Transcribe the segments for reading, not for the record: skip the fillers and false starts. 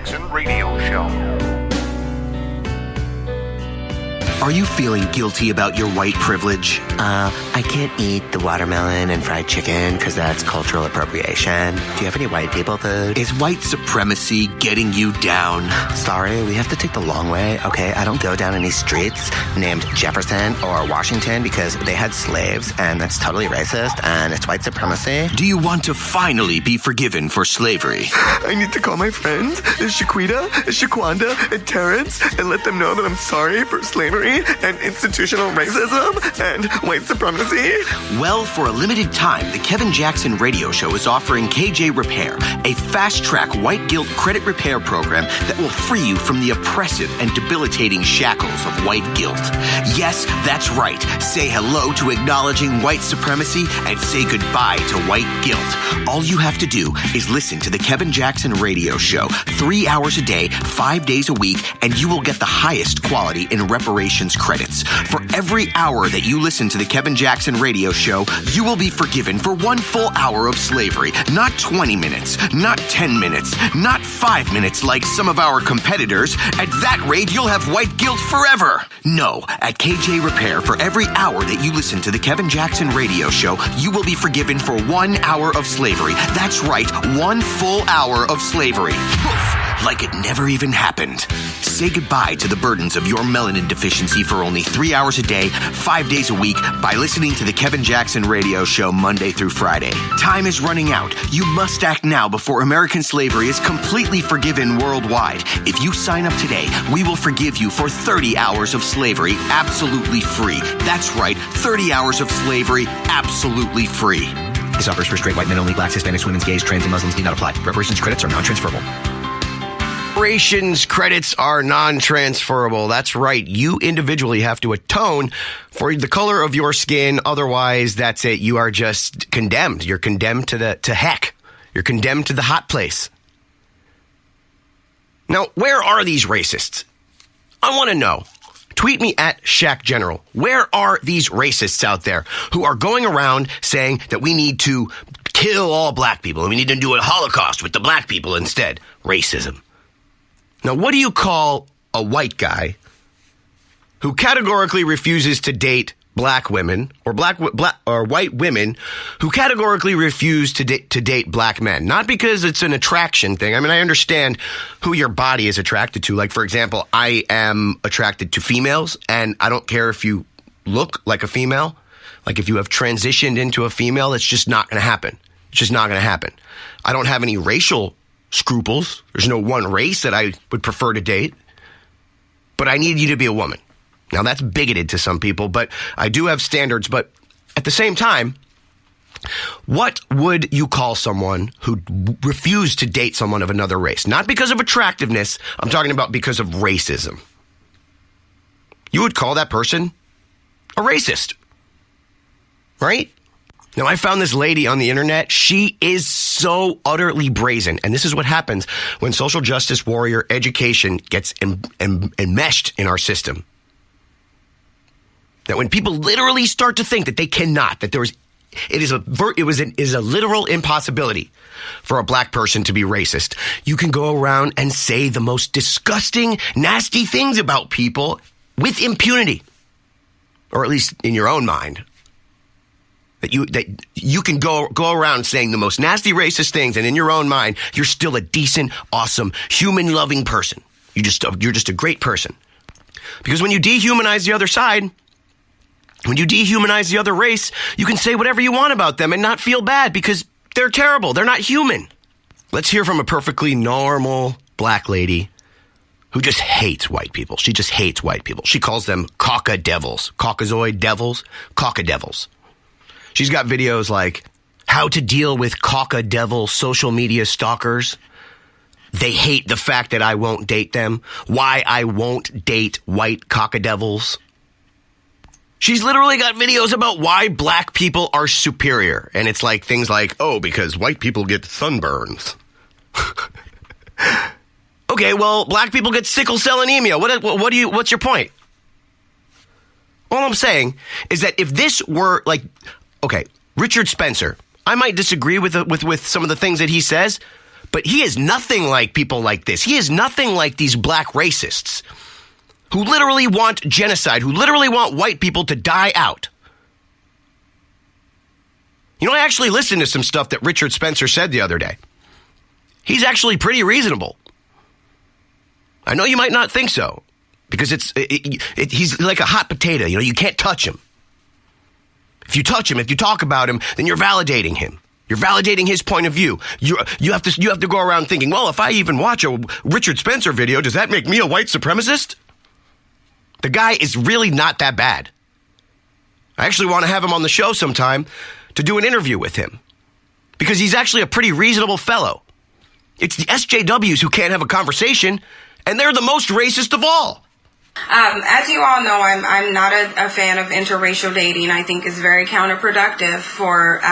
Jackson Radio Show. Are you feeling guilty about your white privilege? I can't eat the watermelon and fried chicken because that's cultural appropriation. Do you have any white people food? Is white supremacy getting you down? Sorry, we have to take the long way, okay? I don't go down any streets named Jefferson or Washington because they had slaves, and that's totally racist, and it's white supremacy. Do you want to finally be forgiven for slavery? I need to call my friends, Shaquita, Shaquanda, and Terrence, and let them know that I'm sorry for slavery and institutional racism and white supremacy. Well, for a limited time, the Kevin Jackson Radio Show is offering KJ Repair, a fast-track white guilt credit repair program that will free you from the oppressive and debilitating shackles of white guilt. Yes, that's right. Say hello to acknowledging white supremacy and say goodbye to white guilt. All you have to do is listen to the Kevin Jackson Radio Show 3 hours a day, 5 days a week, and you will get the highest quality in reparations credits. For every hour that you listen to the Kevin Jackson Radio Show, you will be forgiven for 1 full hour of slavery. Not 20 minutes, not 10 minutes, not 5 minutes like some of our competitors. At that rate, you'll have white guilt forever. No, at KJ Repair, for every hour that you listen to the Kevin Jackson Radio Show, you will be forgiven for 1 hour of slavery. That's right, 1 full hour of slavery. Poof! Like it never even happened. Say goodbye to the burdens of your melanin deficiency for only 3 hours a day, 5 days a week by listening to the Kevin Jackson Radio Show Monday through Friday. Time is running out. You must act now before American slavery is completely forgiven worldwide. If you sign up today, we will forgive you for 30 hours of slavery absolutely free. That's right, 30 hours of slavery absolutely free. This offer is for straight white men only. Blacks, Hispanics, women, gays, trans, and Muslims need not apply. Reparations credits are non-transferable. Reparations credits are non-transferable. That's right. You individually have to atone for the color of your skin. Otherwise, that's it. You are just condemned. You're condemned to heck. You're condemned to the hot place. Now, where are these racists? I want to know. Tweet me at Shaq General. Where are these racists out there who are going around saying that we need to kill all black people and we need to do a Holocaust with the black people instead? Racism. Now, what do you call a white guy who categorically refuses to date black women or white women who categorically refuse to date black men? Not because it's an attraction thing. I mean, I understand who your body is attracted to. Like, for example, I am attracted to females, and I don't care if you look like a female. Like, if you have transitioned into a female, it's just not going to happen. It's just not going to happen. I don't have any racial scruples. There's no one race that I would prefer to date, but I need you to be a woman. Now, that's bigoted to some people, but I do have standards. But at the same time, what would you call someone who refused to date someone of another race? Not because of attractiveness. I'm talking about because of racism. You would call that person a racist, right? Now, I found this lady on the internet. She is so utterly brazen. And this is what happens when social justice warrior education gets enmeshed in our system. That when people literally start to think that they cannot, that it is a literal impossibility for a black person to be racist. You can go around and say the most disgusting, nasty things about people with impunity, or at least in your own mind. That you can go around saying the most nasty, racist things, and in your own mind, you're still a decent, awesome, human-loving person. You're just a great person. Because when you dehumanize the other side, when you dehumanize the other race, you can say whatever you want about them and not feel bad because they're terrible. They're not human. Let's hear from a perfectly normal black lady who just hates white people. She just hates white people. She calls them Cauca-Devils. Caucasoid devils, Cauca-Devils. She's got videos like how to deal with Cauca-Devil social media stalkers. They hate the fact that I won't date them. Why I won't date white Cauca-Devils. She's literally got videos about why black people are superior. And it's like things like, oh, because white people get sunburns. Okay, well, black people get sickle cell anemia. What's your point? All I'm saying is that if this were like, okay, Richard Spencer, I might disagree with some of the things that he says, But he is nothing like people like this. He is nothing like these black racists who literally want genocide, who literally want white people to die out. You know, I actually listened to some stuff that Richard Spencer said the other day. He's actually pretty reasonable. I know you might not think so, because he's like a hot potato. You know, you can't touch him. If you touch him, if you talk about him, then you're validating him. You're validating his point of view. You have to go around thinking, well, if I even watch a Richard Spencer video, does that make me a white supremacist? The guy is really not that bad. I actually want to have him on the show sometime to do an interview with him, because he's actually a pretty reasonable fellow. It's the SJWs who can't have a conversation, and they're the most racist of all. As you all know, I'm not a fan of interracial dating. I think it's very counterproductive for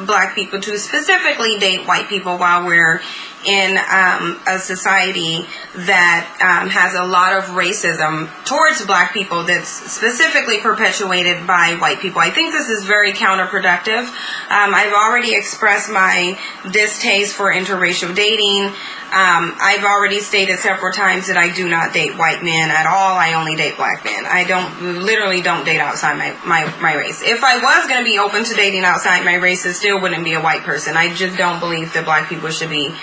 black people to specifically date white people while we're in a society that has a lot of racism towards black people that's specifically perpetuated by white people. I think this is very counterproductive. I've already expressed my distaste for interracial dating. I've already stated several times that I do not date white men at all. I only date black men. I literally don't date outside my race. If I was going to be open to dating outside my race, it still wouldn't be a white person. I just don't believe that black people should be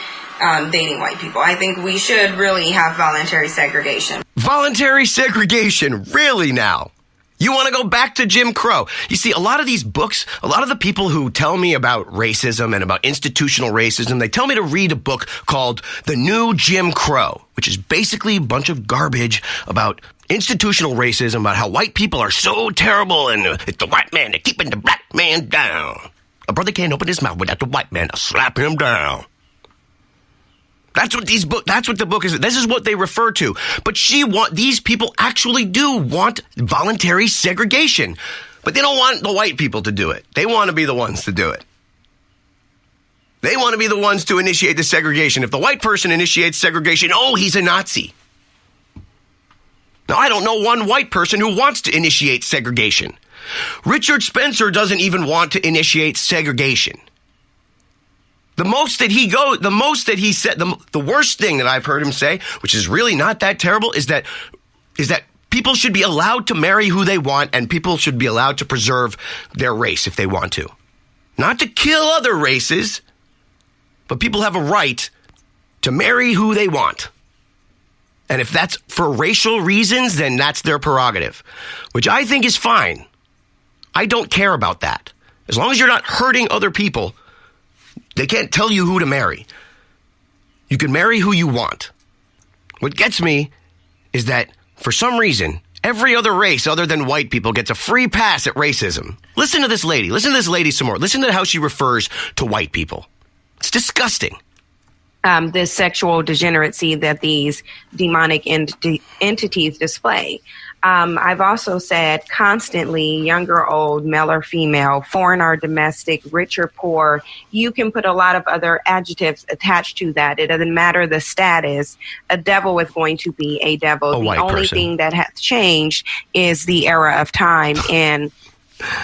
dating white people. I think we should really have voluntary segregation. Voluntary segregation, really now? You want to go back to Jim Crow? You see, a lot of these books, a lot of the people who tell me about racism and about institutional racism, they tell me to read a book called The New Jim Crow, which is basically a bunch of garbage about institutional racism, about how white people are so terrible and it's the white man that's keeping the black man down. A brother can't open his mouth without the white man slapping him down. That's what the book is. This is what they refer to. But these people actually do want voluntary segregation. But they don't want the white people to do it. They want to be the ones to do it. They want to be the ones to initiate the segregation. If the white person initiates segregation, oh, he's a Nazi. Now, I don't know one white person who wants to initiate segregation. Richard Spencer doesn't even want to initiate segregation. The worst thing that I've heard him say, which is really not that terrible, is that people should be allowed to marry who they want, and people should be allowed to preserve their race if they want to. Not to kill other races, but people have a right to marry who they want. And if that's for racial reasons, then that's their prerogative, which I think is fine. I don't care about that. As long as you're not hurting other people, they can't tell you who to marry. You can marry who you want. What gets me is that, for some reason, every other race other than white people gets a free pass at racism. Listen to this lady. Listen to this lady some more. Listen to how she refers to white people. It's disgusting. This sexual degeneracy that these demonic entities display. I've also said constantly, young or old, male or female, foreign or domestic, rich or poor. You can put a lot of other adjectives attached to that. It doesn't matter the status. A devil is going to be a devil. The only thing that has changed is the era of time. And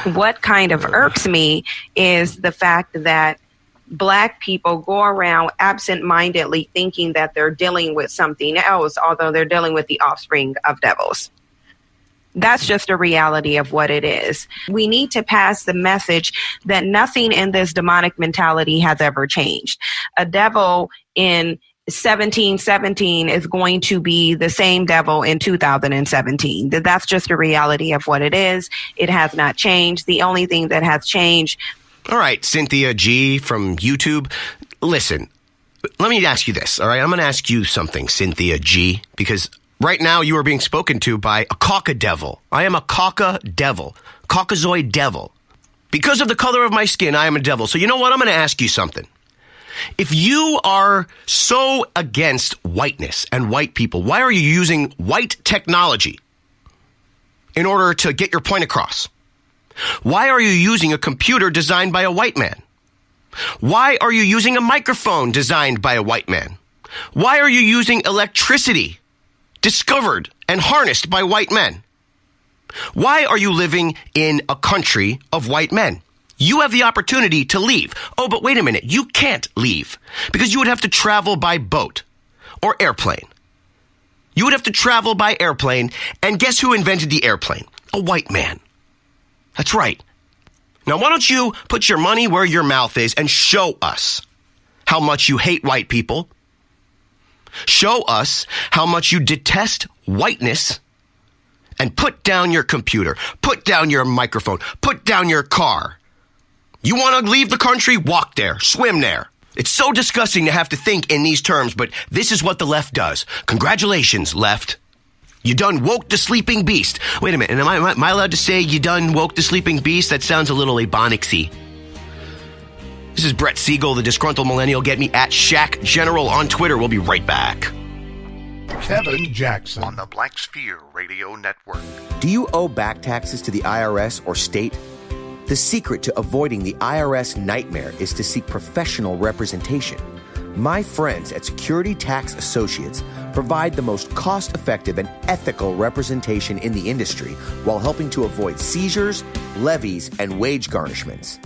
what kind of irks me is the fact that Black people go around absent-mindedly thinking that they're dealing with something else, although they're dealing with the offspring of devils. That's just a reality of what it is. We need to pass the message that nothing in this demonic mentality has ever changed. A devil in 1717 is going to be the same devil in 2017. That's just a reality of what it is. It has not changed. The only thing that has changed. All right, Cynthia G from YouTube. Listen, let me ask you this, all right? I'm going to ask you something, Cynthia G, because right now you are being spoken to by a Cauca-Devil. I am a Cauca-Devil, Caucasoid devil. Because of the color of my skin, I am a devil. So you know what? I'm going to ask you something. If you are so against whiteness and white people, why are you using white technology in order to get your point across? Why are you using a computer designed by a white man? Why are you using a microphone designed by a white man? Why are you using electricity discovered and harnessed by white men? Why are you living in a country of white men? You have the opportunity to leave. Oh, but wait a minute. You can't leave because you would have to travel by boat or airplane. You would have to travel by airplane, and guess who invented the airplane? A white man. That's right. Now, why don't you put your money where your mouth is and show us how much you hate white people? Show us how much you detest whiteness, and put down your computer, put down your microphone, put down your car. You want to leave the country? Walk there, swim there. It's so disgusting to have to think in these terms, but this is what the left does. Congratulations, left. You done woke the sleeping beast. Wait a minute, and am I allowed to say you done woke the sleeping beast? That sounds a little Ebonicsy. This is Brett Segal, the Disgruntled Millennial. Get me at Shaq General on Twitter. We'll be right back. Kevin Jackson on the Black Sphere Radio Network. Do you owe back taxes to the IRS or state? The secret to avoiding the IRS nightmare is to seek professional representation. My friends at Security Tax Associates provide the most cost-effective and ethical representation in the industry while helping to avoid seizures, levies, and wage garnishments.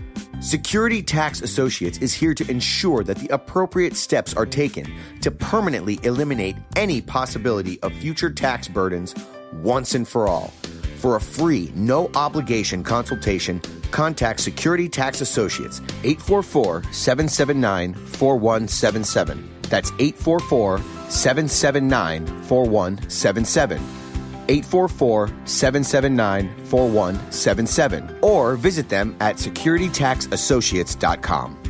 Security Tax Associates is here to ensure that the appropriate steps are taken to permanently eliminate any possibility of future tax burdens once and for all. For a free, no-obligation consultation, contact Security Tax Associates, 844-779-4177. That's 844-779-4177. 844-779-4177. Or visit them at securitytaxassociates.com.